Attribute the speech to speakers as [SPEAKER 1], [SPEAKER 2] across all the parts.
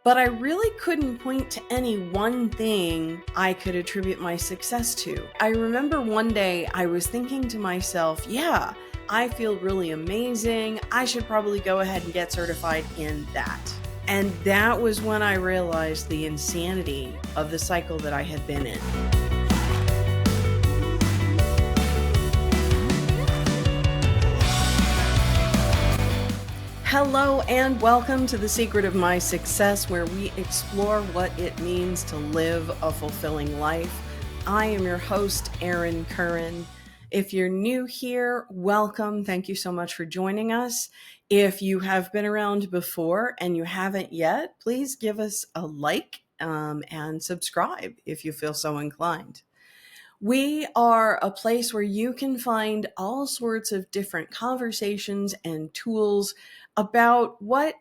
[SPEAKER 1] But I really couldn't point to any one thing I could attribute my success to. I remember one day I was thinking to myself, yeah, I feel really amazing. I should probably go ahead and get certified in that. And that was when I realized the insanity of the cycle that I had been in. Hello and welcome to The Secret of My Success, where we explore what it means to live a fulfilling life. I am your host, Erin Currin. If you're new here, welcome. Thank you so much for joining us. If you have been around before and you haven't yet, please give us a like and subscribe if you feel so inclined. We are a place where you can find all sorts of different conversations and tools about what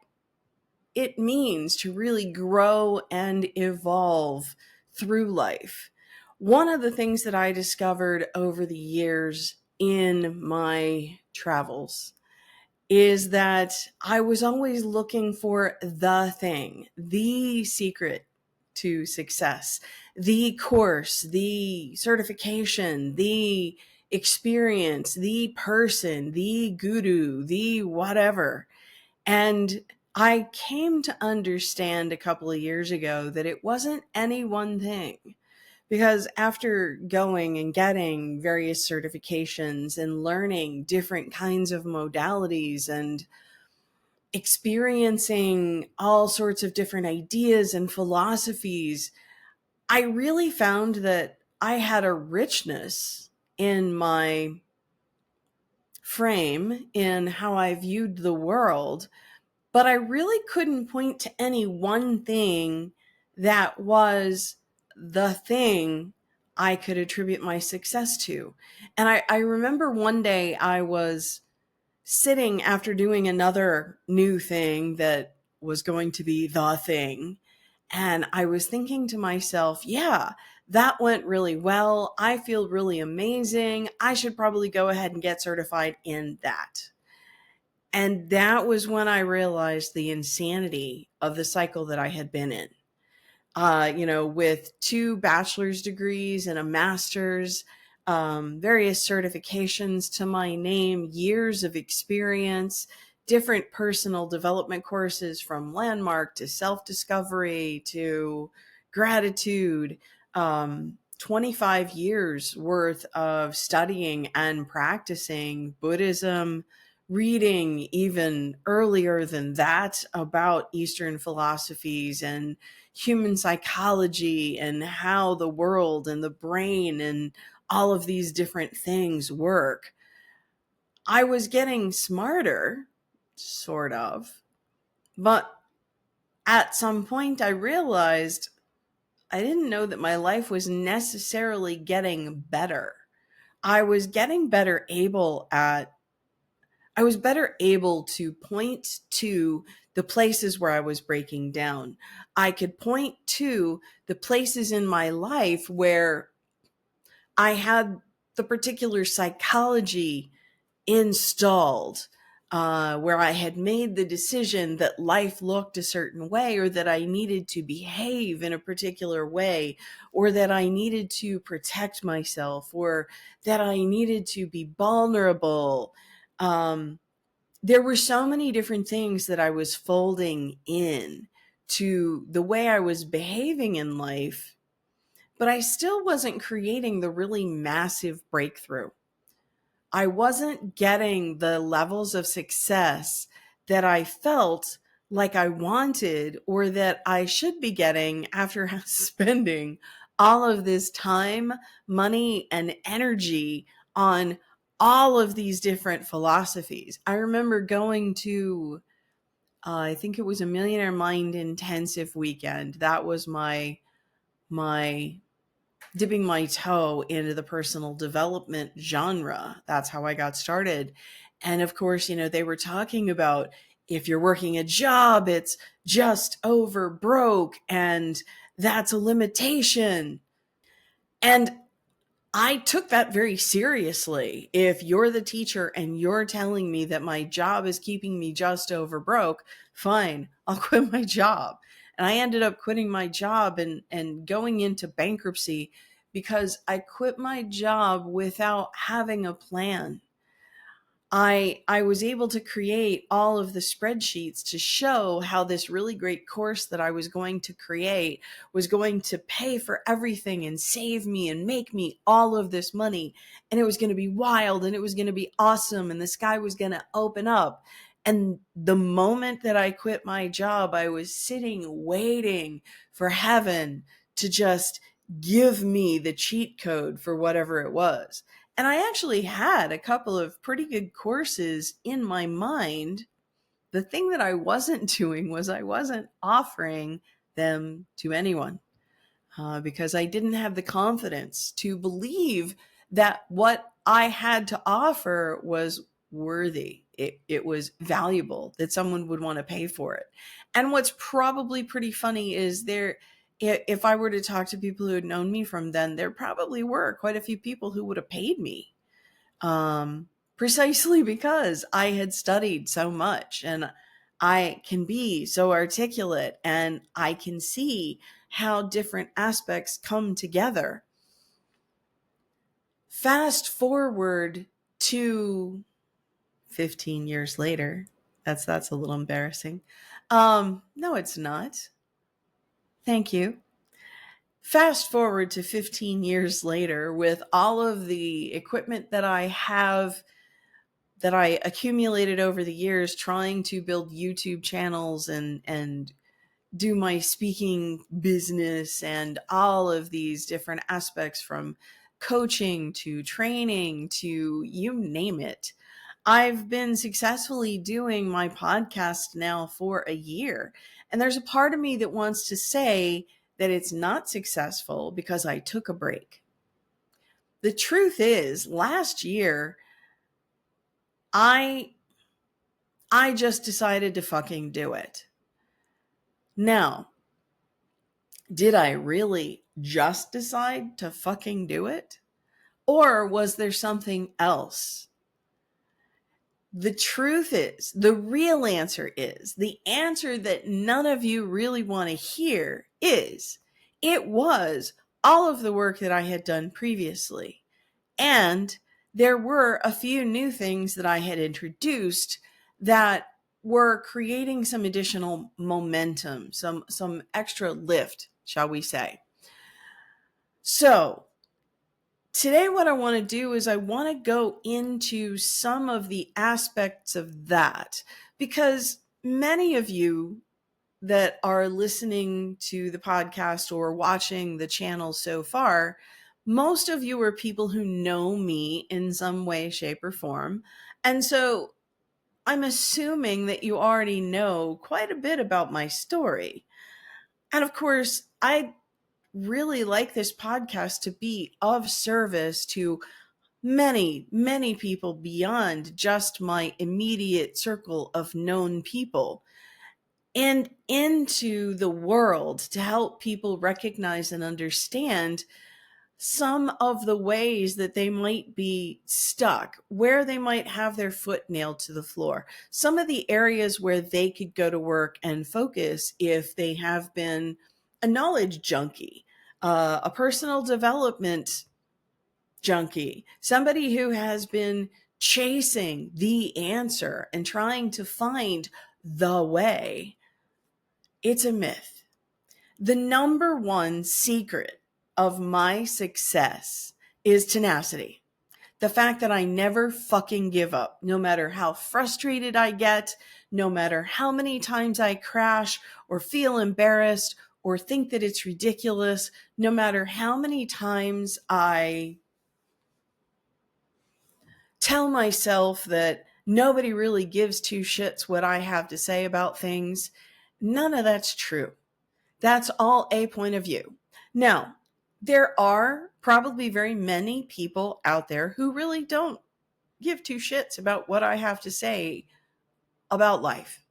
[SPEAKER 1] it means to really grow and evolve through life. One of the things that I discovered over the years in my travels is that I was always looking for the thing, the secret to success, the course, the certification, the experience, the person, the guru, the whatever. And I came to understand a couple of years ago that it wasn't any one thing. Because after going and getting various certifications and learning different kinds of modalities and experiencing all sorts of different ideas and philosophies, I really found that I had a richness in my frame, in how I viewed the world, but I really couldn't point to any one thing that was the thing I could attribute my success to. And I remember one day I was sitting after doing another new thing that was going to be the thing. And I was thinking to myself, yeah, that went really well. I feel really amazing. I should probably go ahead and get certified in that. And that was when I realized the insanity of the cycle that I had been in. With 2 bachelor's degrees and a master's, various certifications to my name, years of experience, different personal development courses from landmark to self-discovery to gratitude, 25 years worth of studying and practicing Buddhism, reading even earlier than that about Eastern philosophies and human psychology and how the world and the brain and all of these different things work. I was getting smarter, sort of, but at some point I realized I didn't know that my life was necessarily getting better. I was getting better able at I was better able to point to the places where I was breaking down. I could point to the places in my life where I had the particular psychology installed, where I had made the decision that life looked a certain way, or that I needed to behave in a particular way, or that I needed to protect myself, or that I needed to be vulnerable. There were so many different things that I was folding in to the way I was behaving in life, but I still wasn't creating the really massive breakthrough. I wasn't getting the levels of success that I felt like I wanted or that I should be getting after spending all of this time, money, and energy on all of these different philosophies. I remember going to, I think it was a Millionaire Mind intensive weekend. That was my dipping my toe into the personal development genre. That's how I got started. And of course, they were talking about if you're working a job, it's just over broke, and that's a limitation. And I took that very seriously. If you're the teacher and you're telling me that my job is keeping me just over broke, fine, I'll quit my job. And I ended up quitting my job and going into bankruptcy because I quit my job without having a plan. I was able to create all of the spreadsheets to show how this really great course that I was going to create was going to pay for everything and save me and make me all of this money. And it was going to be wild and it was going to be awesome and the sky was going to open up. And the moment that I quit my job, I was sitting waiting for heaven to just give me the cheat code for whatever it was. And I actually had a couple of pretty good courses in my mind. The thing that I wasn't doing was I wasn't offering them to anyone because I didn't have the confidence to believe that what I had to offer was worthy. It was valuable, that someone would want to pay for it. And what's probably pretty funny is if I were to talk to people who had known me from then, there probably were quite a few people who would have paid me, precisely because I had studied so much and I can be so articulate and I can see how different aspects come together. Fast forward to 15 years later. That's a little embarrassing. No, it's not. Thank you. Fast forward to 15 years later with all of the equipment that I have, that I accumulated over the years trying to build YouTube channels and do my speaking business and all of these different aspects, from coaching to training to you name it. I've been successfully doing my podcast now for a year. And there's a part of me that wants to say that it's not successful because I took a break. The truth is, last year, I just decided to fucking do it. Now, did I really just decide to fucking do it? Or was there something else? The truth is, the real answer is, the answer that none of you really want to hear is, it was all of the work that I had done previously. And there were a few new things that I had introduced that were creating some additional momentum, some extra lift, shall we say. So today what I want to do is I want to go into some of the aspects of that, because many of you that are listening to the podcast or watching the channel so far, most of you are people who know me in some way, shape, or form. And so I'm assuming that you already know quite a bit about my story. And of course, I really like this podcast to be of service to many, many people beyond just my immediate circle of known people, and into the world to help people recognize and understand some of the ways that they might be stuck, where they might have their foot nailed to the floor, some of the areas where they could go to work and focus if they have been a knowledge junkie, a personal development junkie, somebody who has been chasing the answer and trying to find the way. It's a myth. The number one secret of my success is tenacity. The fact that I never fucking give up, no matter how frustrated I get, no matter how many times I crash or feel embarrassed or think that it's ridiculous, no matter how many times I tell myself that nobody really gives two shits what I have to say about things. None of that's true. That's all a point of view. Now, there are probably very many people out there who really don't give two shits about what I have to say about life.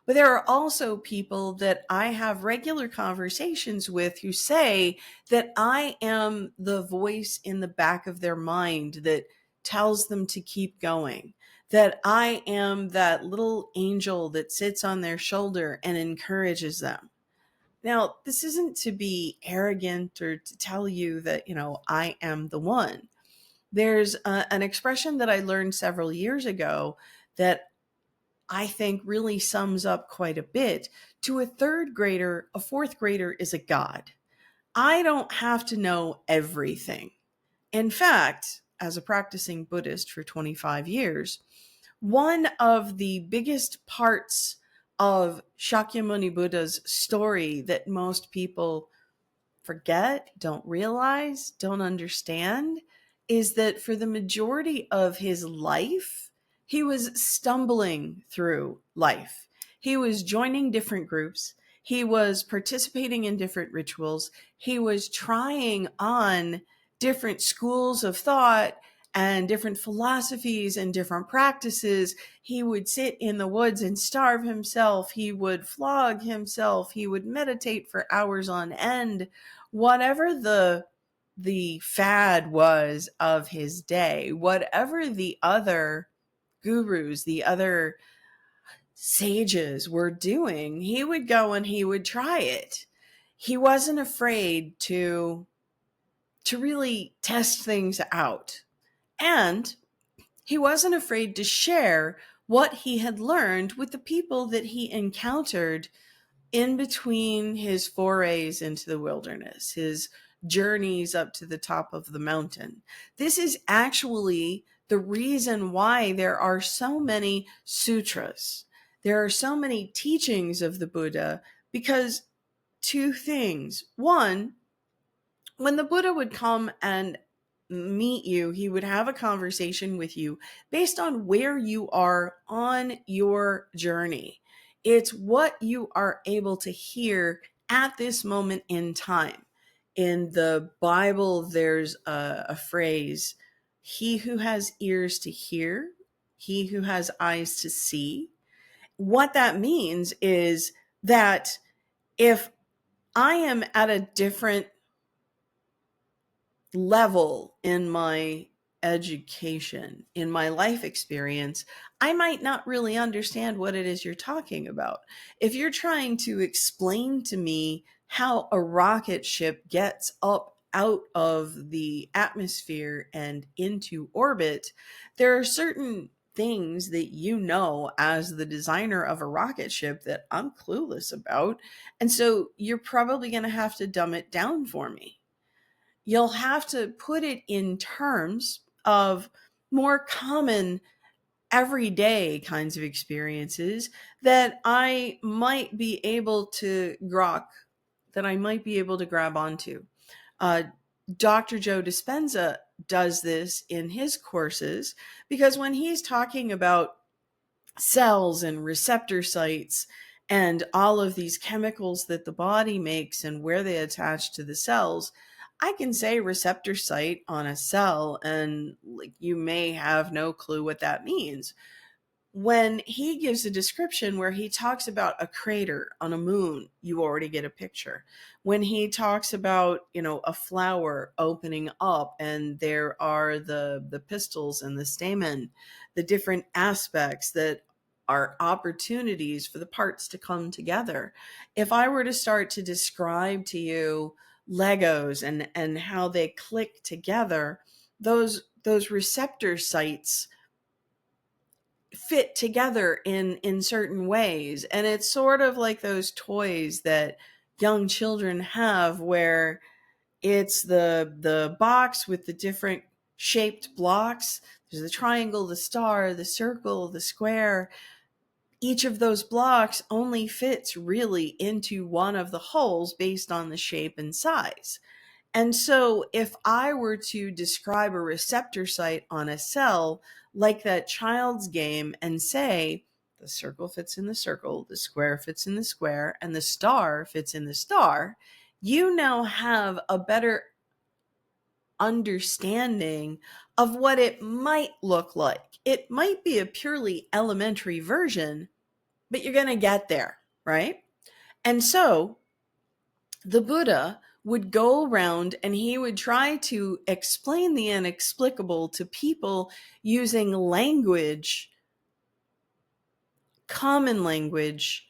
[SPEAKER 1] But there are also people that I have regular conversations with who say that I am the voice in the back of their mind that tells them to keep going, that I am that little angel that sits on their shoulder and encourages them. Now, this isn't to be arrogant or to tell you that, I am the one. There's an expression that I learned several years ago that I think really sums up quite a bit. To a third grader, a fourth grader is a god. I don't have to know everything. In fact, as a practicing Buddhist for 25 years, one of the biggest parts of Shakyamuni Buddha's story that most people forget, don't realize, don't understand, is that for the majority of his life, he was stumbling through life. He was joining different groups. He was participating in different rituals. He was trying on different schools of thought and different philosophies and different practices. He would sit in the woods and starve himself. He would flog himself. He would meditate for hours on end. Whatever the fad was of his day, whatever the other gurus, the other sages were doing, he would go and he would try it. He wasn't afraid to really test things out. And he wasn't afraid to share what he had learned with the people that he encountered in between his forays into the wilderness, his journeys up to the top of the mountain. This is actually the reason why there are so many sutras. There are so many teachings of the Buddha, because two things. One, when the Buddha would come and meet you, he would have a conversation with you based on where you are on your journey. It's what you are able to hear at this moment in time. In the Bible, there's a phrase, he who has ears to hear, he who has eyes to see. What that means is that if I am at a different level in my education, in my life experience, I might not really understand what it is you're talking about. If you're trying to explain to me how a rocket ship gets up out of the atmosphere and into orbit, there are certain things that as the designer of a rocket ship that I'm clueless about. And so you're probably going to have to dumb it down for me. You'll have to put it in terms of more common, everyday kinds of experiences that I might be able to grok, that I might be able to grab onto. Uh, Dr. Joe Dispenza does this in his courses, because when he's talking about cells and receptor sites and all of these chemicals that the body makes and where they attach to the cells, I can say receptor site on a cell, and you may have no clue what that means. When he gives a description where he talks about a crater on a moon, you already get a picture. When he talks about, a flower opening up and there are the pistils and the stamen, the different aspects that are opportunities for the parts to come together. If I were to start to describe to you Legos and how they click together, those receptor sites fit together in certain ways. And it's sort of like those toys that young children have, where it's the box with the different shaped blocks. There's the triangle, the star, the circle, the square. Each of those blocks only fits really into one of the holes based on the shape and size. And so if I were to describe a receptor site on a cell like that child's game and say, the circle fits in the circle, the square fits in the square, and the star fits in the star, you now have a better understanding of what it might look like. It might be a purely elementary version, but you're going to get there, right? And so the Buddha would go around and he would try to explain the inexplicable to people using language, common language,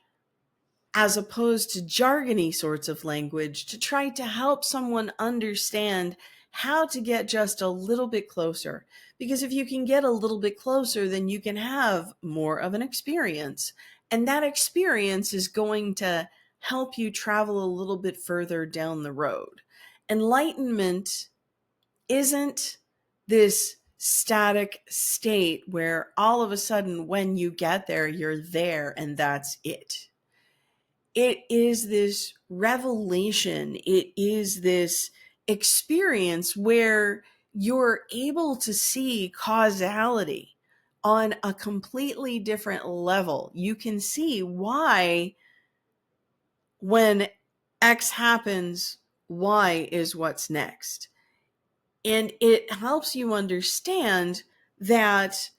[SPEAKER 1] as opposed to jargony sorts of language, to try to help someone understand how to get just a little bit closer. Because if you can get a little bit closer, then you can have more of an experience. And that experience is going to help you travel a little bit further down the road. Enlightenment isn't this static state where all of a sudden when you get there, you're there and that's it. It is this revelation. It is this experience where you're able to see causality on a completely different level. You can see why when X happens, Y is what's next. And it helps you understand that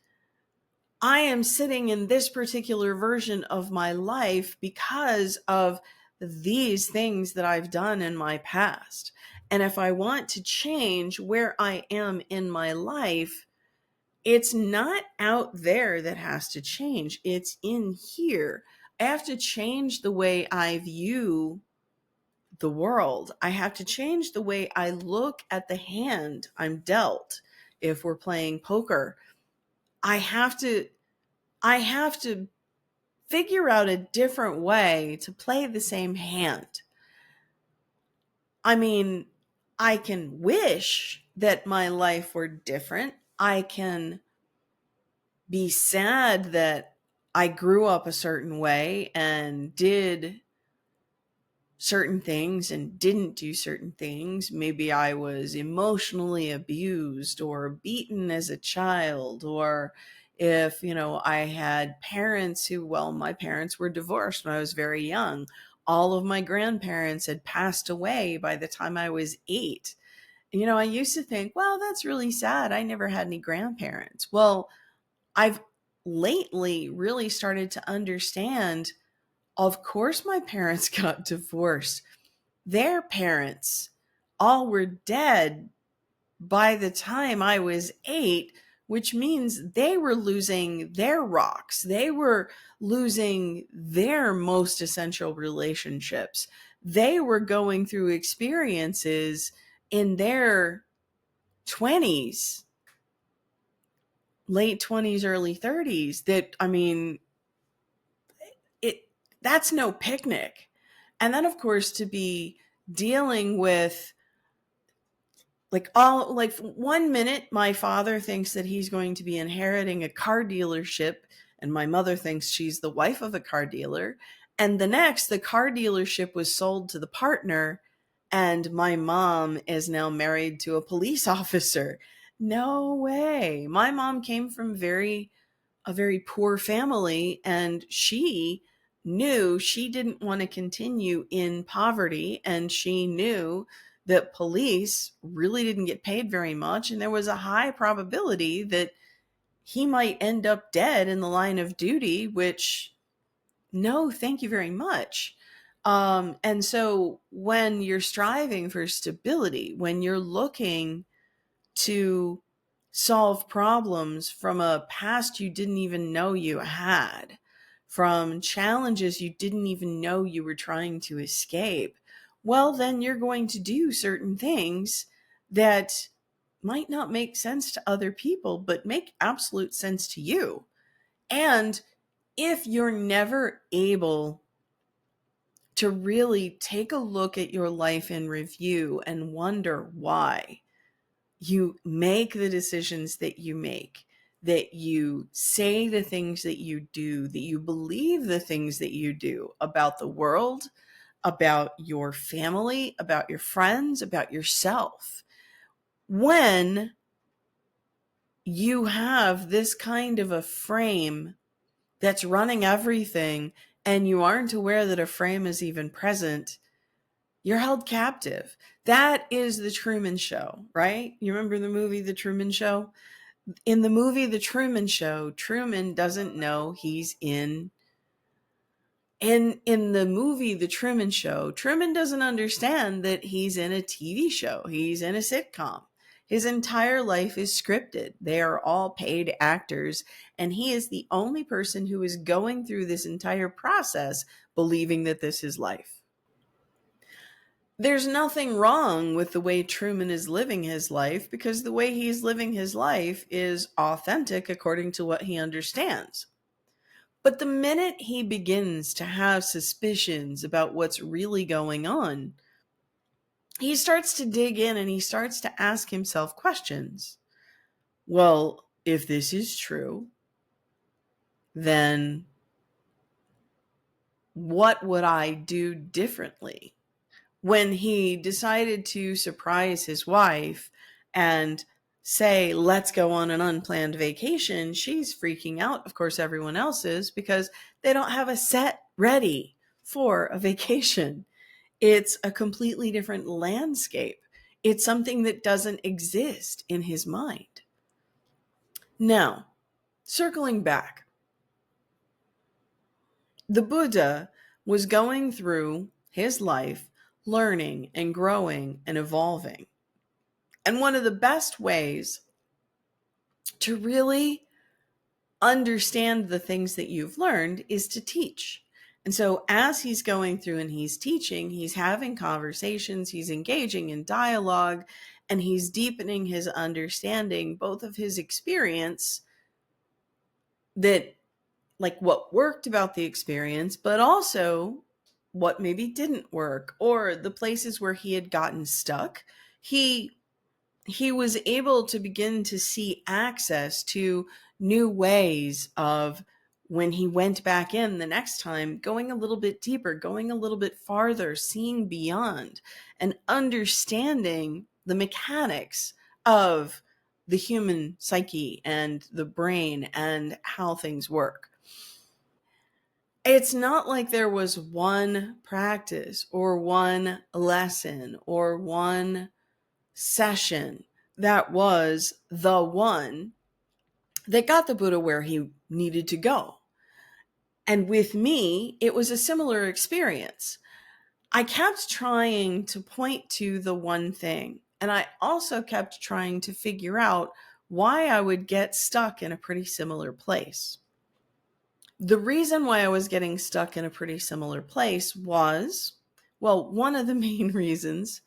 [SPEAKER 1] I am sitting in this particular version of my life because of these things that I've done in my past. And if I want to change where I am in my life, it's not out there that has to change. It's in here. I have to change the way I view the world. I have to change the way I look at the hand I'm dealt. If we're playing poker, I have to figure out a different way to play the same hand. I mean, I can wish that my life were different. I can be sad that I grew up a certain way and did certain things and didn't do certain things. Maybe I was emotionally abused or beaten as a child, or if, I had parents who, well, my parents were divorced when I was very young. All of my grandparents had passed away by the time I was 8. I used to think, well, that's really sad. I never had any grandparents. Well, I've lately really started to understand, of course, my parents got divorced. Their parents all were dead by the time I was 8, which means they were losing their rocks. They were losing their most essential relationships. They were going through experiences in their 20s, late 20s, early 30s that, that's no picnic. And then, of course, to be dealing with like 1 minute, my father thinks that he's going to be inheriting a car dealership, and my mother thinks she's the wife of a car dealer. And the next, the car dealership was sold to the partner, and my mom is now married to a police officer. No way. My mom came from a very poor family, and she knew she didn't want to continue in poverty, and she knew that police really didn't get paid very much, and there was a high probability that he might end up dead in the line of duty, which, no, thank you very much. And so when you're striving for stability, when you're looking to solve problems from a past you didn't even know you had, from challenges you didn't even know you were trying to escape, well, then you're going to do certain things that might not make sense to other people, but make absolute sense to you. And if you're never able to really take a look at your life in review and wonder why you make the decisions that you make, that you say the things that you do, that you believe the things that you do about the world, about your family, about your friends, about yourself. When you have this kind of a frame that's running everything and you aren't aware that a frame is even present, you're held captive. That is the Truman Show, right? You remember the movie The Truman Show? In the movie The Truman Show, Truman doesn't know he's in the movie The Truman Show, Truman doesn't understand that he's in a TV show. He's in a sitcom. His entire life is scripted. They are all paid actors, and he is the only person who is going through this entire process believing that this is life. There's nothing wrong with the way Truman is living his life, because the way he's living his life is authentic according to what he understands. But the minute he begins to have suspicions about what's really going on, he starts to dig in and he starts to ask himself questions. Well, if this is true, then what would I do differently? When he decided to surprise his wife and say, let's go on an unplanned vacation, she's freaking out. Of course, everyone else is, because they don't have a set ready for a vacation. It's a completely different landscape. It's something that doesn't exist in his mind. Now, circling back, the Buddha was going through his life learning and growing and evolving. And one of the best ways to really understand the things that you've learned is to teach. And so as he's going through and he's teaching, he's having conversations, he's engaging in dialogue, and he's deepening his understanding, both of his experience, that like what worked about the experience, but also what maybe didn't work, or the places where he had gotten stuck. He was able to begin to see access to new ways of, when he went back in the next time, going a little bit deeper, going a little bit farther, seeing beyond, and understanding the mechanics of the human psyche and the brain and how things work. It's not like there was one practice or one lesson or one session that was the one that got the Buddha where he needed to go. And with me, it was a similar experience. I kept trying to point to the one thing, and I also kept trying to figure out why I would get stuck in a pretty similar place. The reason why I was getting stuck in a pretty similar place was, well, one of the main reasons,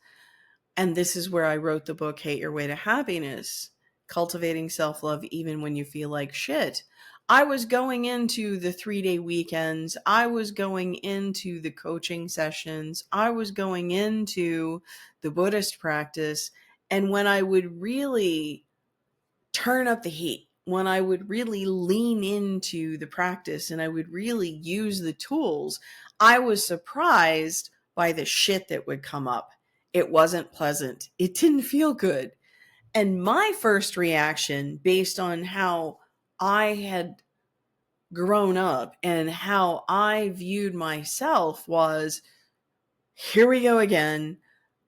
[SPEAKER 1] and this is where I wrote the book, Hate Your Way to Happiness, Cultivating Self-Love Even When You Feel Like Shit. I was going into the 3-day weekends. I was going into the coaching sessions. I was going into the Buddhist practice. And when I would really turn up the heat, when I would really lean into the practice and I would really use the tools, I was surprised by the shit that would come up. It wasn't pleasant. It didn't feel good. And my first reaction, based on how I had grown up and how I viewed myself, was, here we go again.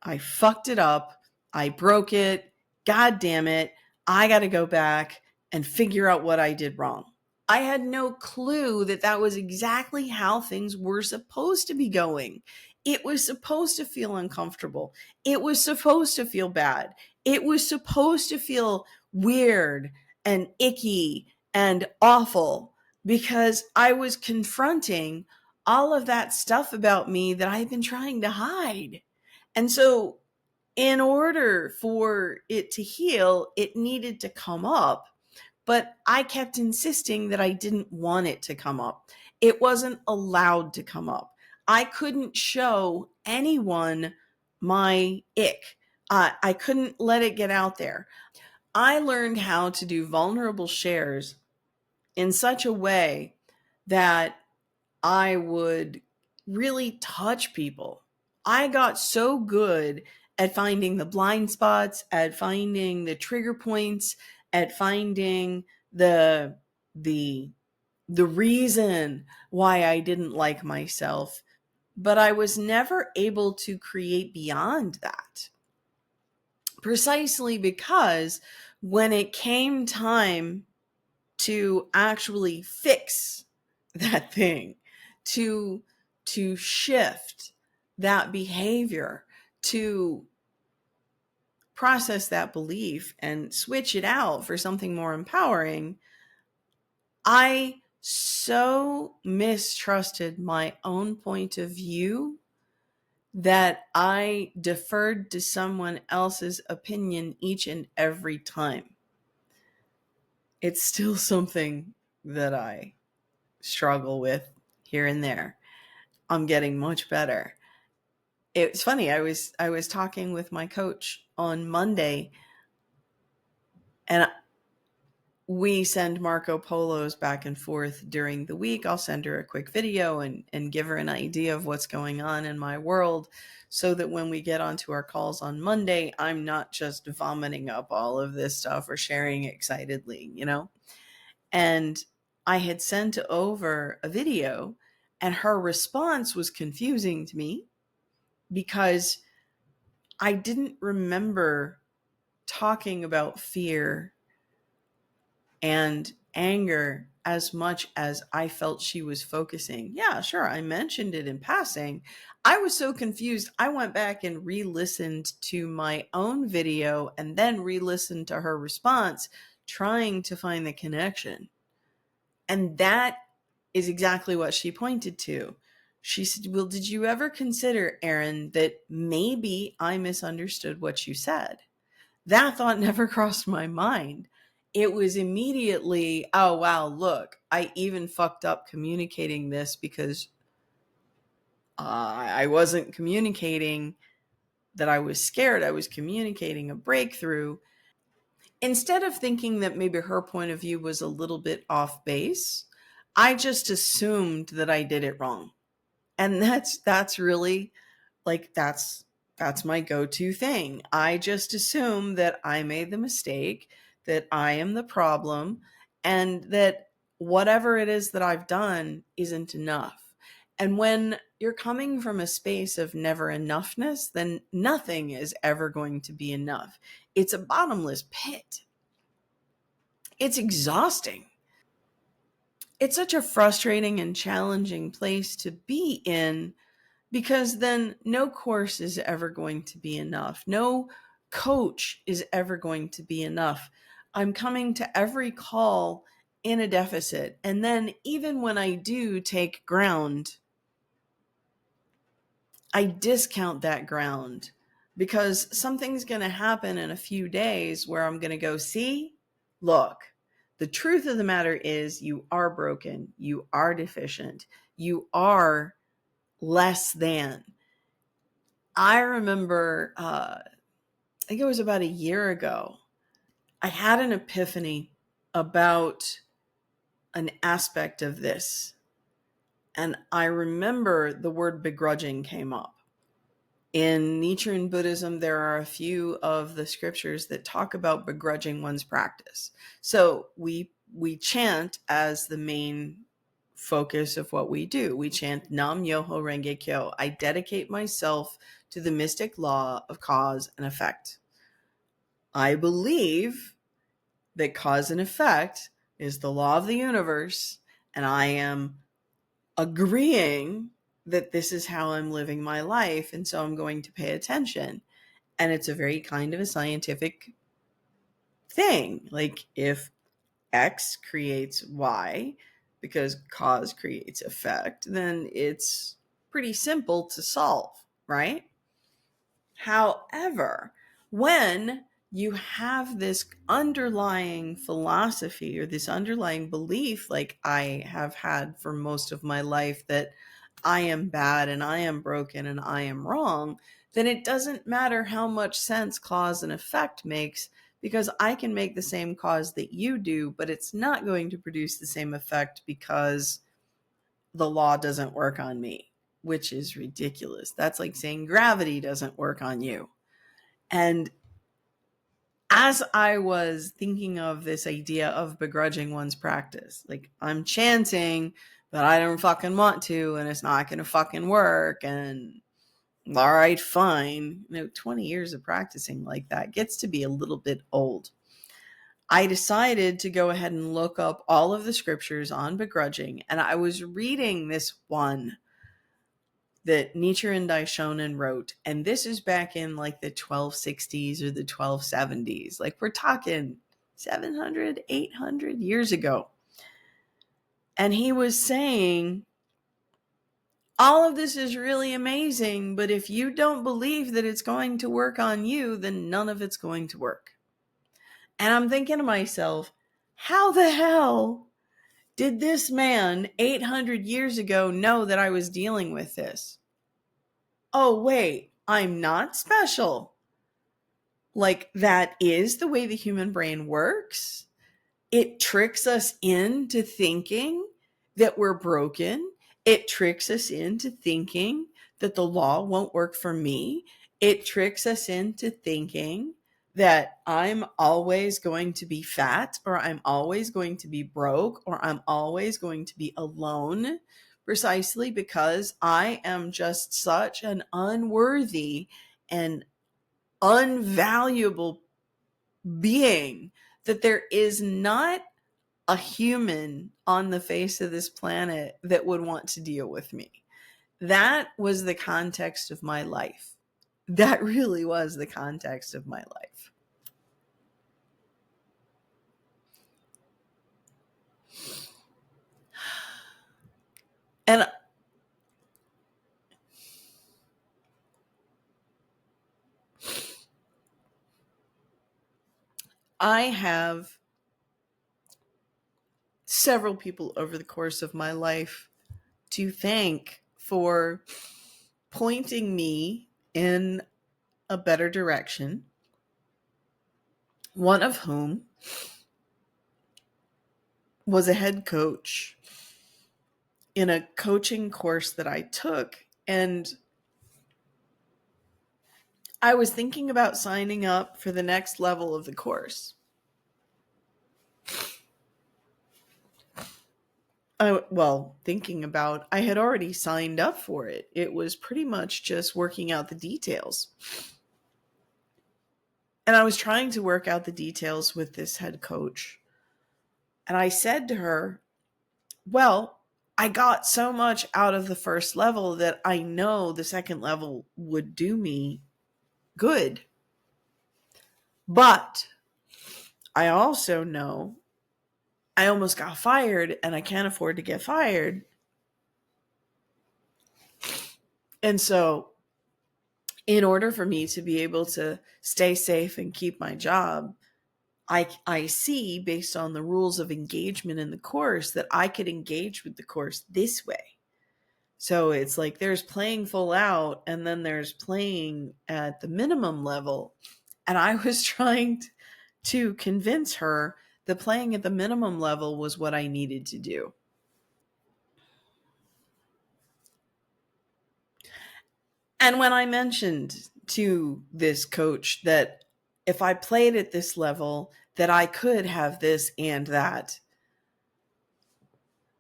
[SPEAKER 1] I fucked it up. I broke it. God damn it. I got to go back and figure out what I did wrong. I had no clue that that was exactly how things were supposed to be going. It was supposed to feel uncomfortable. It was supposed to feel bad. It was supposed to feel weird and icky and awful, because I was confronting all of that stuff about me that I've been trying to hide. And so, in order for it to heal, it needed to come up. But I kept insisting that I didn't want it to come up. It wasn't allowed to come up. I couldn't show anyone my ick. I couldn't let it get out there. I learned how to do vulnerable shares in such a way that I would really touch people. I got so good at finding the blind spots, at finding the trigger points, at finding the the the reason why I didn't like myself, but I was never able to create beyond that. Precisely because when it came time to actually fix that thing, to shift that behavior, to process that belief and switch it out for something more empowering, I so mistrusted my own point of view that I deferred to someone else's opinion each and every time. It's still something that I struggle with here and there. I'm getting much better. It's funny, I was talking with my coach on Monday, and we send Marco Polos back and forth during the week. I'll send her a quick video and give her an idea of what's going on in my world, so that when we get onto our calls on Monday, I'm not just vomiting up all of this stuff or sharing excitedly, And I had sent over a video, and her response was confusing to me because I didn't remember talking about fear and anger as much as I felt she was focusing. Yeah, sure, I mentioned it in passing. I was so confused, I went back and re-listened to my own video and then re-listened to her response, trying to find the connection. And that is exactly what she pointed to. She said, well, did you ever consider, Erin, that maybe I misunderstood what you said? That thought never crossed my mind. It was immediately, oh, wow, look, I even fucked up communicating this because I wasn't communicating that I was scared. I was communicating a breakthrough. Instead of thinking that maybe her point of view was a little bit off base, I just assumed that I did it wrong. And that's really like that's my go-to thing. I just assume that I made the mistake, that I am the problem, and that whatever it is that I've done isn't enough. And when you're coming from a space of never enoughness, then nothing is ever going to be enough. It's a bottomless pit. It's exhausting. It's such a frustrating and challenging place to be in, because then no course is ever going to be enough. No coach is ever going to be enough. I'm coming to every call in a deficit. And then even when I do take ground, I discount that ground because something's going to happen in a few days where I'm going to go, see, look, the truth of the matter is you are broken. You are deficient. You are less than. I remember, I think it was about a year ago, I had an epiphany about an aspect of this. And I remember the word begrudging came up. In Nichiren Buddhism, there are a few of the scriptures that talk about begrudging one's practice. So we chant as the main focus of what we do. We chant Nam Myoho Renge Kyo. I dedicate myself to the mystic law of cause and effect. I believe that cause and effect is the law of the universe, and I am agreeing that this is how I'm living my life, and so I'm going to pay attention. And it's a very kind of a scientific thing. Like, if X creates Y because cause creates effect, then it's pretty simple to solve, right? However, when you have this underlying philosophy or this underlying belief, like I have had for most of my life, that I am bad and I am broken and I am wrong, then it doesn't matter how much sense cause and effect makes, because I can make the same cause that you do, but it's not going to produce the same effect because the law doesn't work on me, which is ridiculous. That's like saying gravity doesn't work on you. And as I was thinking of this idea of begrudging one's practice, like, I'm chanting, but I don't fucking want to, and it's not going to fucking work. And all right, fine. 20 years of practicing like that gets to be a little bit old. I decided to go ahead and look up all of the scriptures on begrudging, and I was reading this one that Nichiren Daishonin wrote, and this is back in like the 1260s or the 1270s. Like we're talking 700, 800 years ago. And he was saying, all of this is really amazing, but if you don't believe that it's going to work on you, then none of it's going to work. And I'm thinking to myself, how the hell did this man 800 years ago know that I was dealing with this? Oh, wait, I'm not special. Like, that is the way the human brain works. It tricks us into thinking that we're broken. It tricks us into thinking that the law won't work for me. It tricks us into thinking that I'm always going to be fat, or I'm always going to be broke, or I'm always going to be alone, precisely because I am just such an unworthy and unvaluable being that there is not a human on the face of this planet that would want to deal with me. That was the context of my life. That really was the context of my life. And I have several people over the course of my life to thank for pointing me in a better direction. One of whom was a head coach in a coaching course that I took. And I was thinking about signing up for the next level of the course. I had already signed up for it. It was pretty much just working out the details. And I was trying to work out the details with this head coach. And I said to her, well, I got so much out of the first level that I know the second level would do me good. But I also know I almost got fired and I can't afford to get fired. And so, in order for me to be able to stay safe and keep my job, I see, based on the rules of engagement in the course, that I could engage with the course this way. So it's like there's playing full out and then there's playing at the minimum level. And I was trying to convince her that playing at the minimum level was what I needed to do. And when I mentioned to this coach that if I played at this level, that I could have this and that,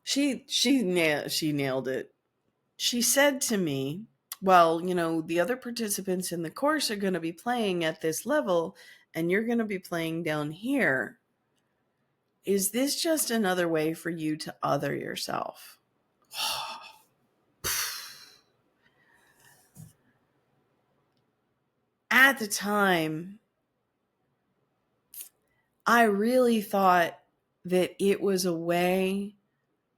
[SPEAKER 1] she nailed it. She said to me, well, the other participants in the course are going to be playing at this level and you're going to be playing down here. Is this just another way for you to other yourself? At the time, I really thought that it was a way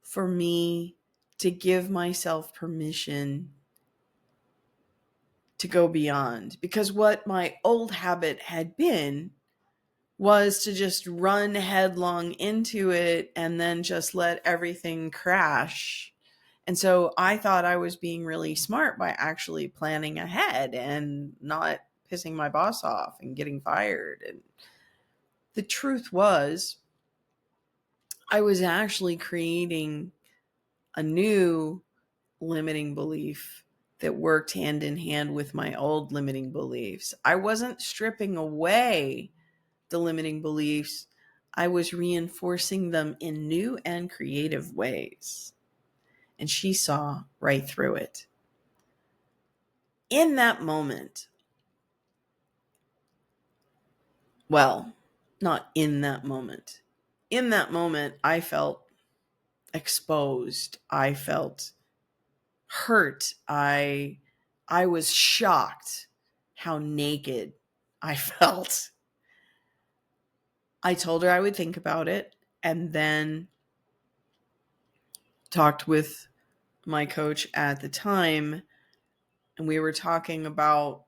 [SPEAKER 1] for me to give myself permission to go beyond. Because what my old habit had been was to just run headlong into it and then just let everything crash. And so I thought I was being really smart by actually planning ahead and not pissing my boss off and getting fired. And the truth was, I was actually creating a new limiting belief that worked hand in hand with my old limiting beliefs. I wasn't stripping away the limiting beliefs. I was reinforcing them in new and creative ways. And she saw right through it. In that moment, well, not in that moment. In that moment, I felt exposed. I felt hurt. I was shocked how naked I felt. I told her I would think about it, and then talked with my coach at the time, and we were talking about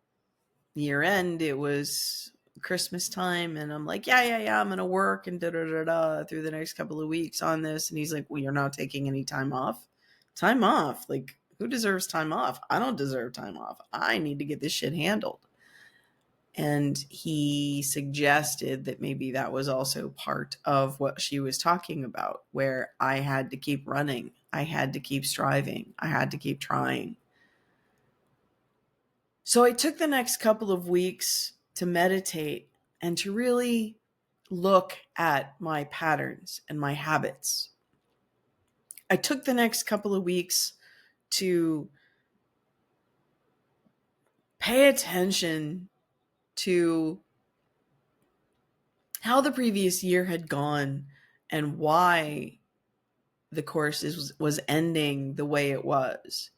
[SPEAKER 1] year end. It was Christmas time, and I'm like, yeah, I'm gonna work and through the next couple of weeks on this. And he's like, well, you're not taking any time off. Time off? Like, who deserves time off? I don't deserve time off. I need to get this shit handled. And he suggested that maybe that was also part of what she was talking about, where I had to keep running, I had to keep striving, I had to keep trying. So I took the next couple of weeks to meditate and to really look at my patterns and my habits. I took the next couple of weeks to pay attention to how the previous year had gone and why the course was ending the way it was.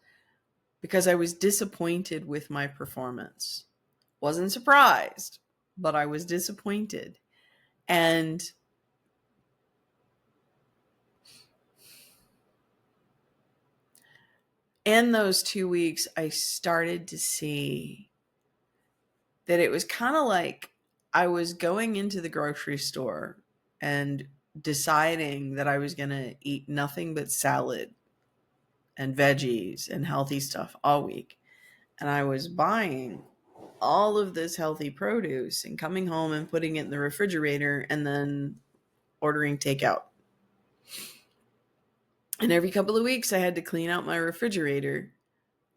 [SPEAKER 1] Because I was disappointed with my performance. Wasn't surprised, but I was disappointed. And in those 2 weeks, I started to see that it was kind of like I was going into the grocery store and deciding that I was going to eat nothing but salad and veggies and healthy stuff all week. And I was buying all of this healthy produce and coming home and putting it in the refrigerator and then ordering takeout. And every couple of weeks, I had to clean out my refrigerator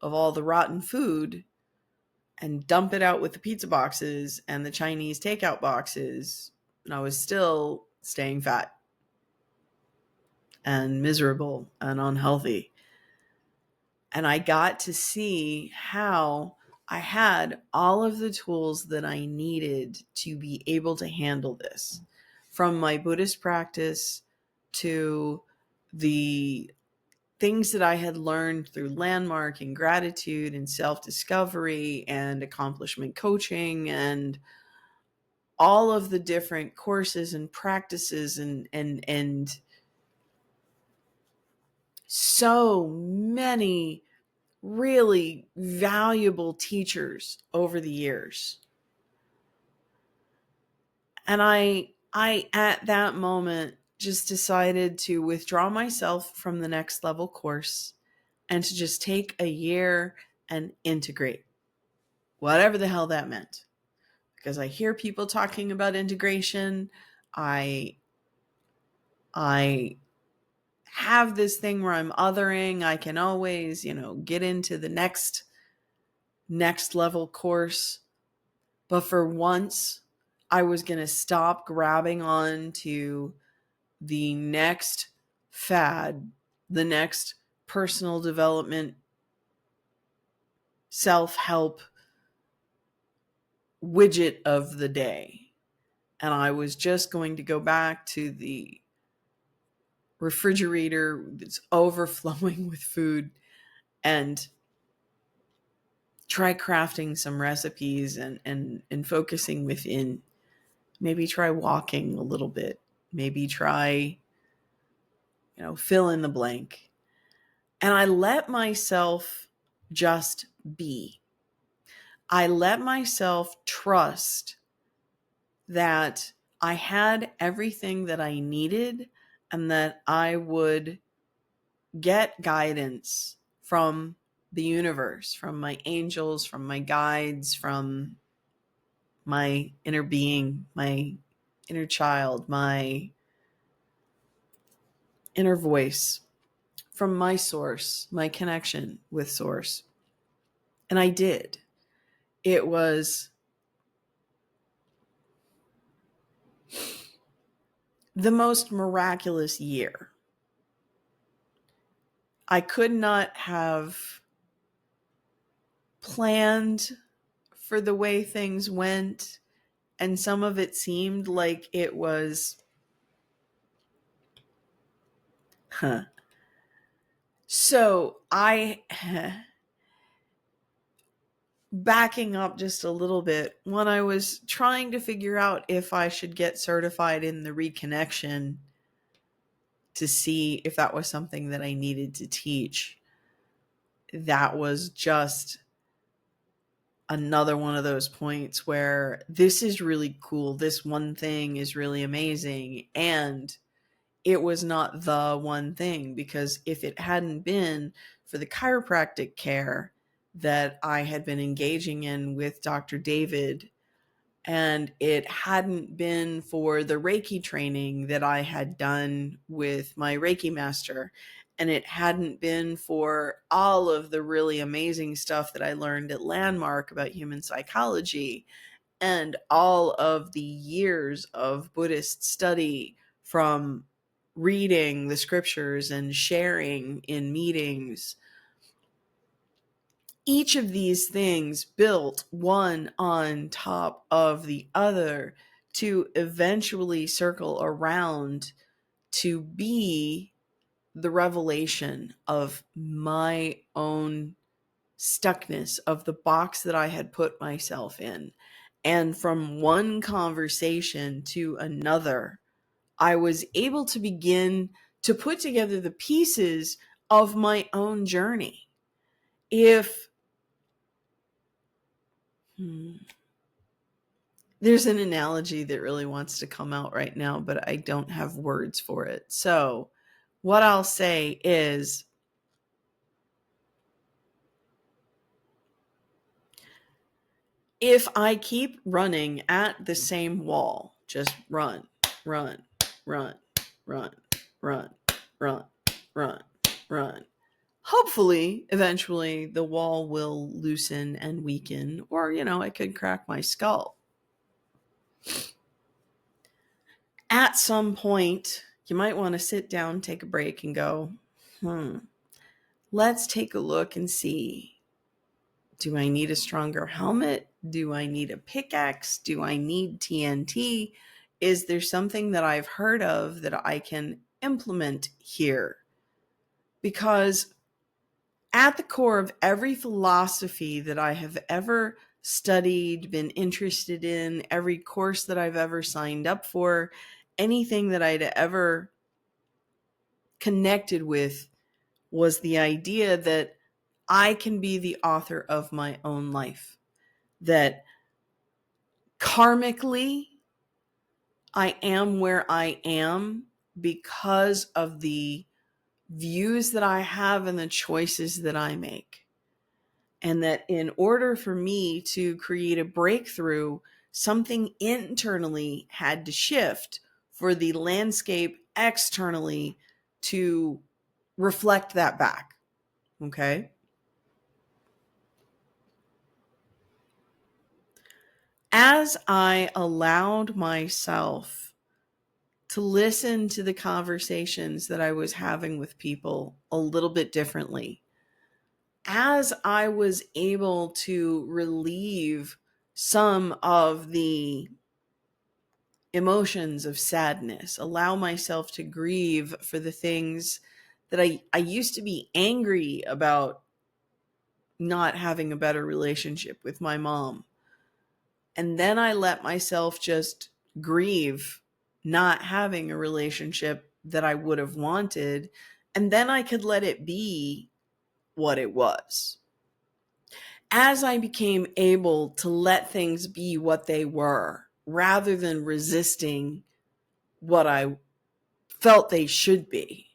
[SPEAKER 1] of all the rotten food and dump it out with the pizza boxes and the Chinese takeout boxes. And I was still staying fat and miserable and unhealthy. And I got to see how I had all of the tools that I needed to be able to handle this, from my Buddhist practice to the things that I had learned through Landmark and gratitude and self-discovery and accomplishment coaching and all of the different courses and practices and so many really valuable teachers over the years. And I at that moment just decided to withdraw myself from the next level course and to just take a year and integrate, whatever the hell that meant. Because I hear people talking about integration. I have this thing where I'm othering. I can always, get into the next level course. But for once, I was going to stop grabbing on to the next fad, the next personal development, self-help widget of the day. And I was just going to go back to the refrigerator that's overflowing with food and try crafting some recipes and focusing within. Maybe try walking a little bit. Maybe try, fill in the blank. And I let myself just be. I let myself trust that I had everything that I needed and that I would get guidance from the universe, from my angels, from my guides, from my inner being, my inner child, my inner voice, from my source, my connection with source. And I did. It was the most miraculous year. I could not have planned for the way things went, and some of it seemed like it was So backing up just a little bit, when I was trying to figure out if I should get certified in the reconnection to see if that was something that I needed to teach, that was just another one of those points where this is really cool. This one thing is really amazing. And it was not the one thing, because if it hadn't been for the chiropractic care that I had been engaging in with Dr. David, and it hadn't been for the Reiki training that I had done with my Reiki master, and it hadn't been for all of the really amazing stuff that I learned at Landmark about human psychology, and all of the years of Buddhist study from reading the scriptures and sharing in meetings, each of these things built one on top of the other to eventually circle around to be the revelation of my own stuckness, of the box that I had put myself in. And from one conversation to another, I was able to begin to put together the pieces of my own journey. If there's an analogy that really wants to come out right now, but I don't have words for it. So what I'll say is, if I keep running at the same wall, just run, run, run, run, run, run, run, run, hopefully, eventually the wall will loosen and weaken, or, I could crack my skull. At some point, you might want to sit down, take a break, and go, let's take a look and see, do I need a stronger helmet? Do I need a pickaxe? Do I need TNT? Is there something that I've heard of that I can implement here? Because at the core of every philosophy that I have ever studied, been interested in, every course that I've ever signed up for, anything that I'd ever connected with, was the idea that I can be the author of my own life. That karmically, I am where I am because of the views that I have and the choices that I make. And that in order for me to create a breakthrough, something internally had to shift for the landscape externally to reflect that back. Okay? As I allowed myself to listen to the conversations that I was having with people a little bit differently, as I was able to relieve some of the emotions of sadness, allow myself to grieve for the things that I used to be angry about, not having a better relationship with my mom. And then I let myself just grieve not having a relationship that I would have wanted. And then I could let it be what it was. As I became able to let things be what they were, rather than resisting what I felt they should be,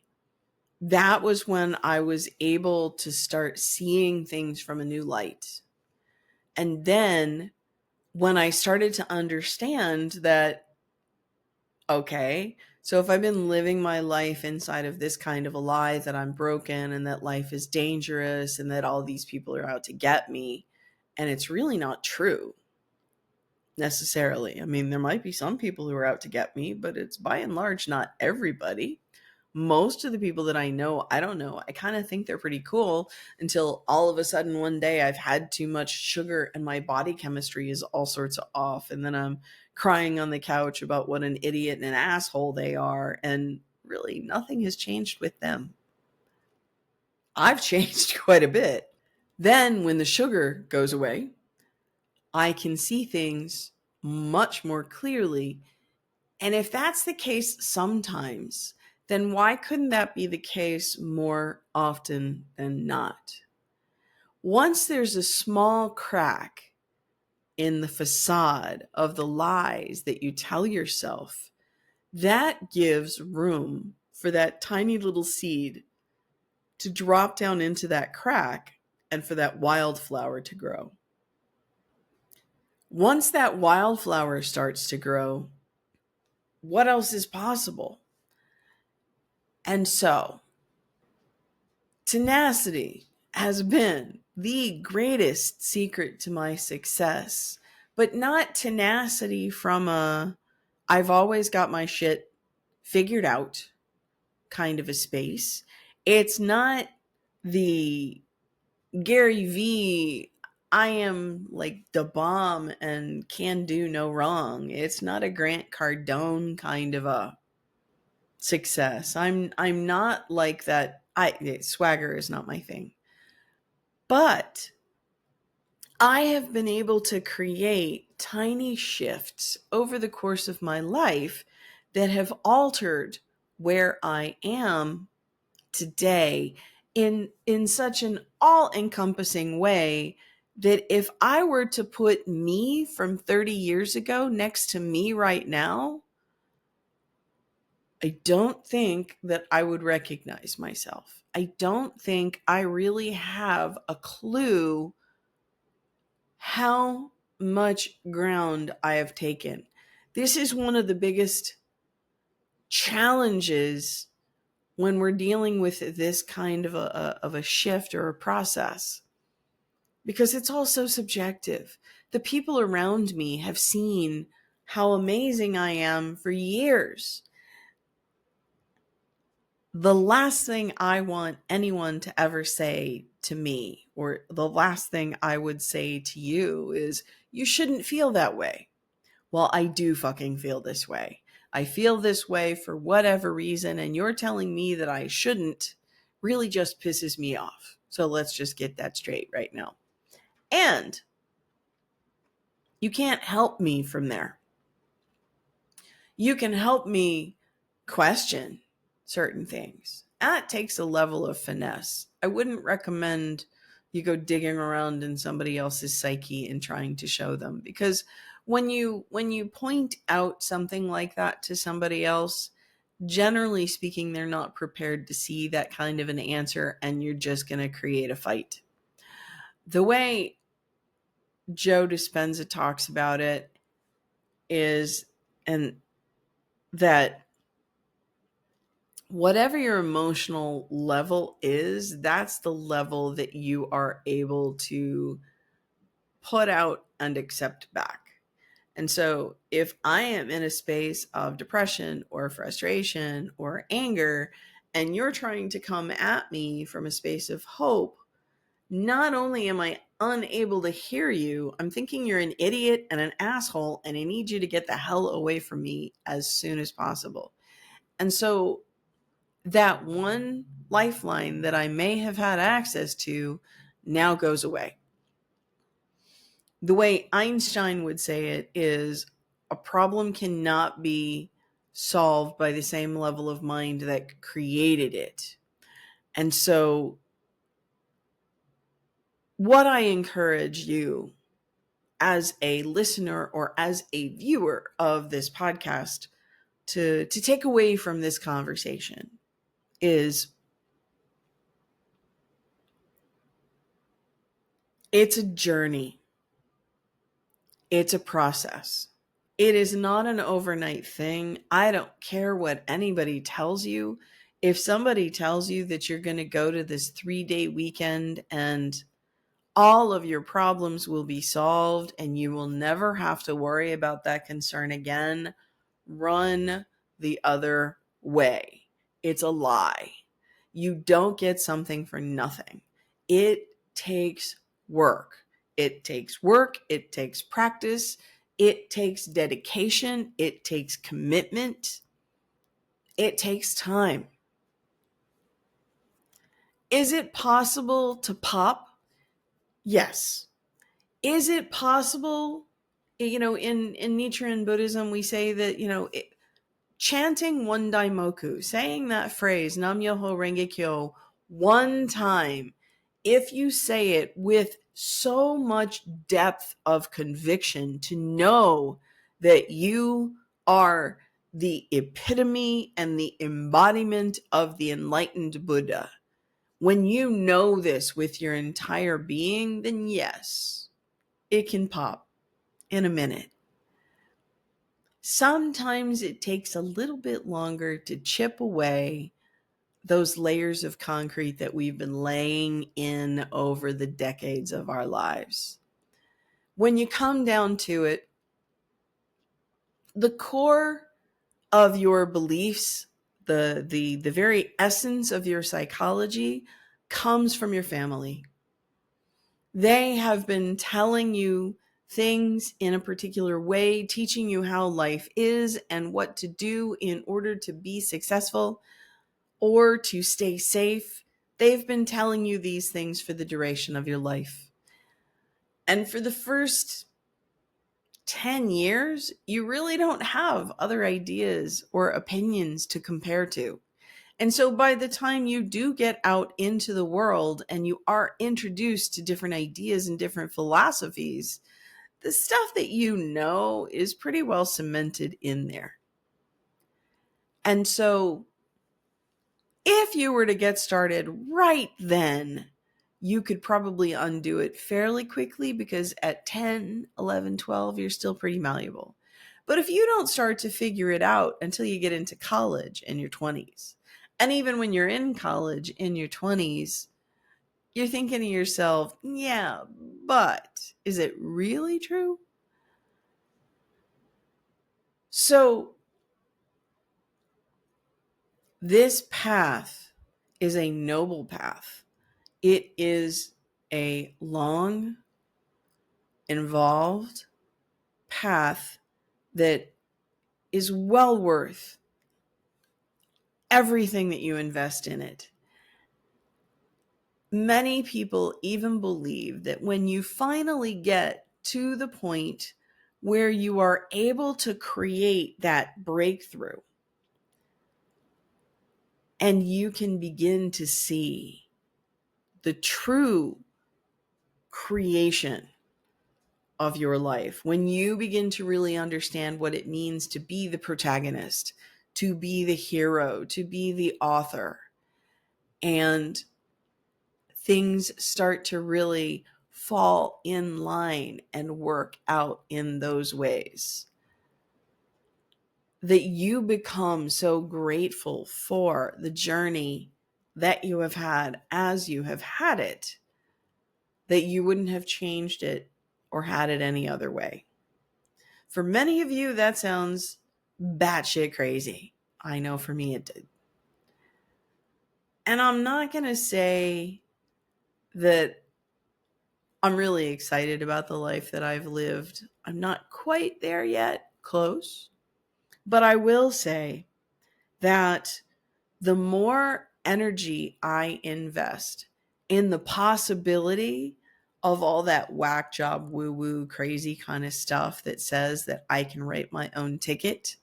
[SPEAKER 1] that was when I was able to start seeing things from a new light. And then when I started to understand that, okay, so if I've been living my life inside of this kind of a lie that I'm broken and that life is dangerous and that all these people are out to get me, and it's really not true necessarily. I mean, there might be some people who are out to get me, but it's by and large not everybody. Most of the people that I know, I don't know. I kind of think they're pretty cool until all of a sudden one day I've had too much sugar and my body chemistry is all sorts of off. And then I'm crying on the couch about what an idiot and an asshole they are. And really nothing has changed with them. I've changed quite a bit. Then when the sugar goes away, I can see things much more clearly. And if that's the case sometimes, then why couldn't that be the case more often than not? Once there's a small crack in the facade of the lies that you tell yourself, that gives room for that tiny little seed to drop down into that crack and for that wildflower to grow. Once that wildflower starts to grow, what else is possible? And so, tenacity has been the greatest secret to my success, but not tenacity from I've always got my shit figured out kind of a space. It's not the Gary V, I am like the bomb and can do no wrong. It's not a Grant Cardone kind of a success. I'm not like that. Swagger is not my thing. But I have been able to create tiny shifts over the course of my life that have altered where I am today in such an all-encompassing way that if I were to put me from 30 years ago next to me right now, I don't think that I would recognize myself. I don't think I really have a clue how much ground I have taken. This is one of the biggest challenges when we're dealing with this kind of a shift or a process, because it's all so subjective. The people around me have seen how amazing I am for years. The last thing I want anyone to ever say to me, or the last thing I would say to you, is you shouldn't feel that way. Well, I do fucking feel this way. I feel this way for whatever reason, and you're telling me that I shouldn't really just pisses me off. So let's just get that straight right now. And you can't help me from there. You can help me question certain things. That takes a level of finesse. I wouldn't recommend you go digging around in somebody else's psyche and trying to show them, because when you point out something like that to somebody else, generally speaking, they're not prepared to see that kind of an answer, and you're just going to create a fight. The way Joe Dispenza talks about it is, and that whatever your emotional level is, that's the level that you are able to put out and accept back. And so if I am in a space of depression or frustration or anger, and you're trying to come at me from a space of hope, not only am I unable to hear you, I'm thinking you're an idiot and an asshole, and I need you to get the hell away from me as soon as possible. And so that one lifeline that I may have had access to now goes away. The way Einstein would say it is, a problem cannot be solved by the same level of mind that created it. And so what I encourage you as a listener or as a viewer of this podcast to take away from this conversation is, it's a journey. It's a process. It is not an overnight thing. I don't care what anybody tells you. If somebody tells you that you're going to go to this 3-day weekend and all of your problems will be solved and you will never have to worry about that concern again, run the other way. It's a lie. You don't get something for nothing. It takes work. It takes work. It takes practice. It takes dedication. It takes commitment. It takes time. Is it possible to pop? Yes. Is it possible? In Nichiren Buddhism, we say that, chanting one daimoku, saying that phrase, Nam Myoho Renge Kyo, one time, if you say it with so much depth of conviction to know that you are the epitome and the embodiment of the enlightened Buddha, when you know this with your entire being, then yes, it can pop in a minute. Sometimes it takes a little bit longer to chip away those layers of concrete that we've been laying in over the decades of our lives. When you come down to it, the core of your beliefs, the very essence of your psychology comes from your family. They have been telling you things in a particular way, teaching you how life is and what to do in order to be successful or to stay safe. They've been telling you these things for the duration of your life. And for the first 10 years, you really don't have other ideas or opinions to compare to. And so by the time you do get out into the world and you are introduced to different ideas and different philosophies, the stuff that you know is pretty well cemented in there. And so if you were to get started right then, you could probably undo it fairly quickly because at 10, 11, 12, you're still pretty malleable. But if you don't start to figure it out until you get into college in your 20s, and even when you're in college in your 20s, you're thinking to yourself, yeah, but is it really true? So this path is a noble path. It is a long, involved path that is well worth everything that you invest in it. Many people even believe that when you finally get to the point where you are able to create that breakthrough and you can begin to see the true creation of your life, when you begin to really understand what it means to be the protagonist, to be the hero, to be the author, and things start to really fall in line and work out in those ways, that you become so grateful for the journey that you have had as you have had it, that you wouldn't have changed it or had it any other way. For many of you, that sounds batshit crazy. I know for me it did. And I'm not going to say that I'm really excited about the life that I've lived. I'm not quite there yet, close. But I will say that the more energy I invest in the possibility of all that whack job, woo-woo, crazy kind of stuff that says that I can write my own ticket,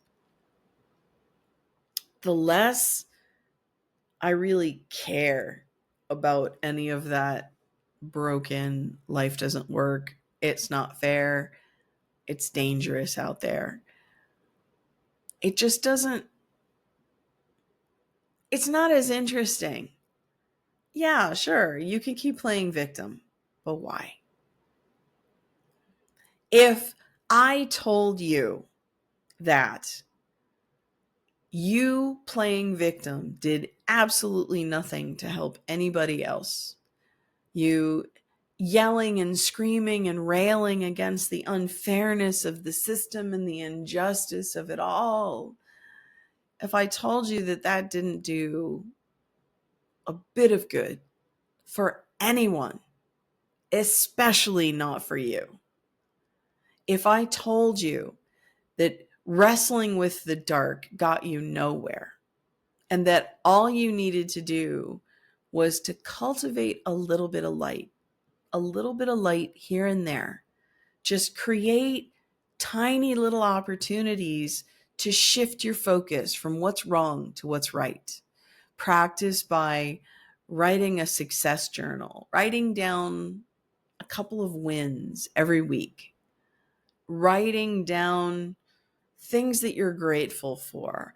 [SPEAKER 1] the less I really care about any of that broken, life doesn't work, it's not fair, it's dangerous out there. It just doesn't, it's not as interesting. Yeah, sure, you can keep playing victim, but why? If I told you that you playing victim did absolutely nothing to help anybody else, you yelling and screaming and railing against the unfairness of the system and the injustice of it all, if I told you that that didn't do a bit of good for anyone, especially not for you, if I told you that wrestling with the dark got you nowhere and that all you needed to do was to cultivate a little bit of light here and there. Just create tiny little opportunities to shift your focus from what's wrong to what's right. Practice by writing a success journal, writing down a couple of wins every week, writing down things that you're grateful for,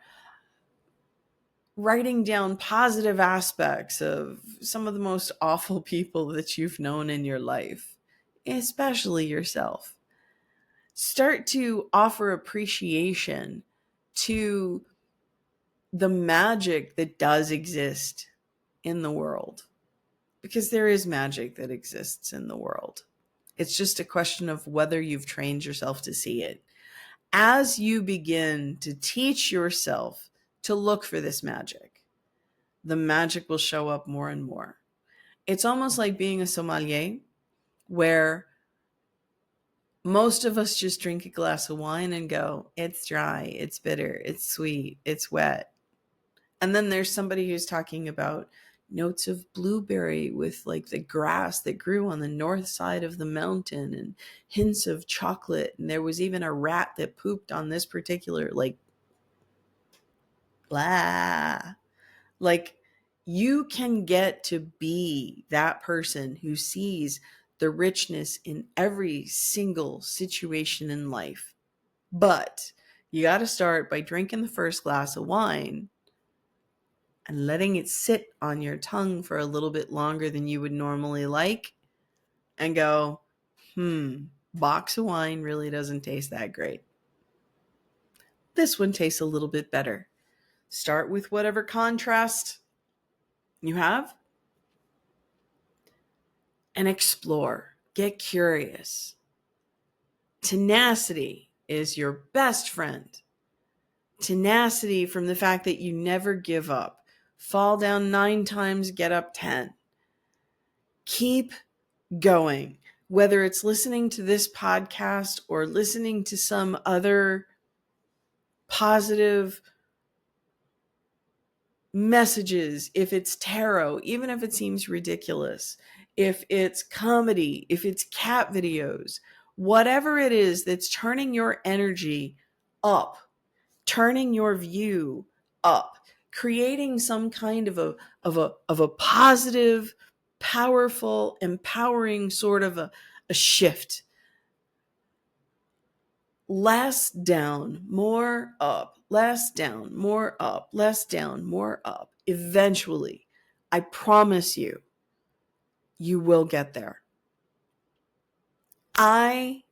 [SPEAKER 1] writing down positive aspects of some of the most awful people that you've known in your life, especially yourself. Start to offer appreciation to the magic that does exist in the world, because there is magic that exists in the world. It's just a question of whether you've trained yourself to see it. As you begin to teach yourself to look for this magic, the magic will show up more and more. It's almost like being a sommelier, where most of us just drink a glass of wine and go, it's dry, it's bitter, it's sweet, it's wet. And then there's somebody who's talking about notes of blueberry with like the grass that grew on the north side of the mountain and hints of chocolate. And there was even a rat that pooped on this particular, like, blah. Like, you can get to be that person who sees the richness in every single situation in life. But you got to start by drinking the first glass of wine and letting it sit on your tongue for a little bit longer than you would normally like, and go, box of wine really doesn't taste that great. This one tastes a little bit better. Start with whatever contrast you have and explore. Get curious. Tenacity is your best friend. Tenacity from the fact that you never give up. Fall down 9 times, get up 10. Keep going. Whether it's listening to this podcast or listening to some other positive messages, if it's tarot, even if it seems ridiculous, if it's comedy, if it's cat videos, whatever it is that's turning your energy up, turning your view up, creating some kind of a positive, powerful, empowering sort of a shift. Less down, more up, less down, more up, less down, more up. Eventually, I promise you, you will get there. I'm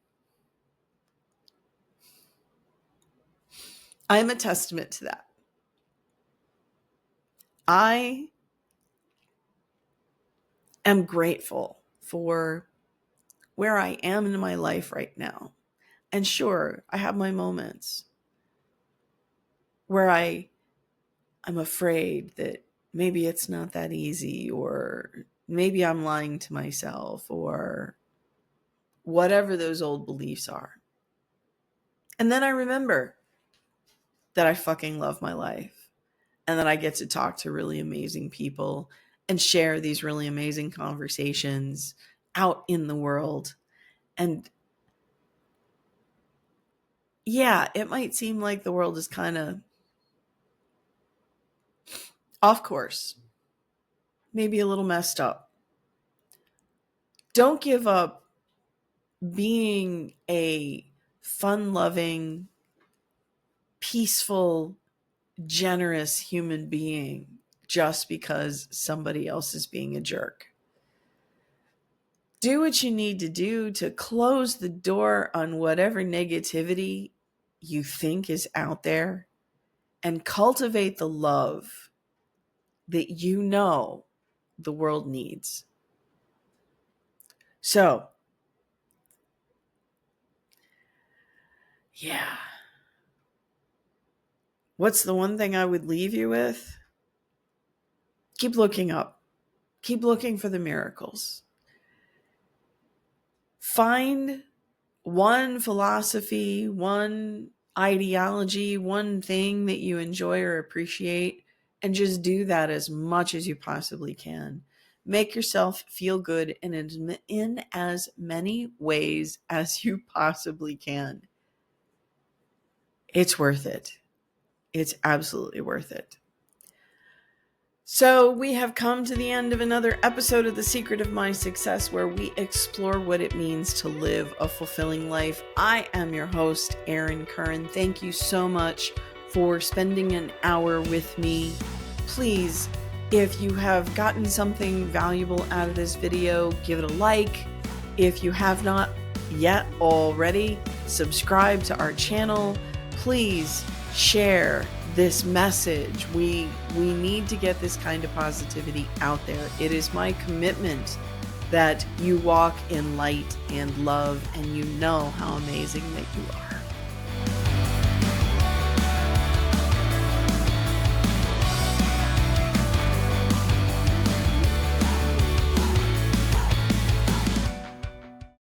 [SPEAKER 1] a testament to that. I am grateful for where I am in my life right now. And sure, I have my moments where I'm afraid that maybe it's not that easy, or maybe I'm lying to myself, or whatever those old beliefs are. And then I remember that I fucking love my life, and that I get to talk to really amazing people and share these really amazing conversations out in the world. And yeah, it might seem like the world is kind of off course, maybe a little messed up. Don't give up being a fun-loving, peaceful, generous human being just because somebody else is being a jerk. Do what you need to do to close the door on whatever negativity you think is out there, and cultivate the love that you know the world needs. So, yeah. What's the one thing I would leave you with? Keep looking up. Keep looking for the miracles. Find one philosophy, one ideology, one thing that you enjoy or appreciate, And just do that as much as you possibly can. Make yourself feel good in as many ways as you possibly can. It's worth it. It's absolutely worth it. So we have come to the end of another episode of The Secret of My Success, where we explore what it means to live a fulfilling life. I am your host, Erin Currin. Thank you so much for spending an hour with me. Please, if you have gotten something valuable out of this video, give it a like. If you have not yet already, subscribe to our channel. Please share this message. We need to get this kind of positivity out there. It is my commitment that you walk in light and love, and you know how amazing that you are.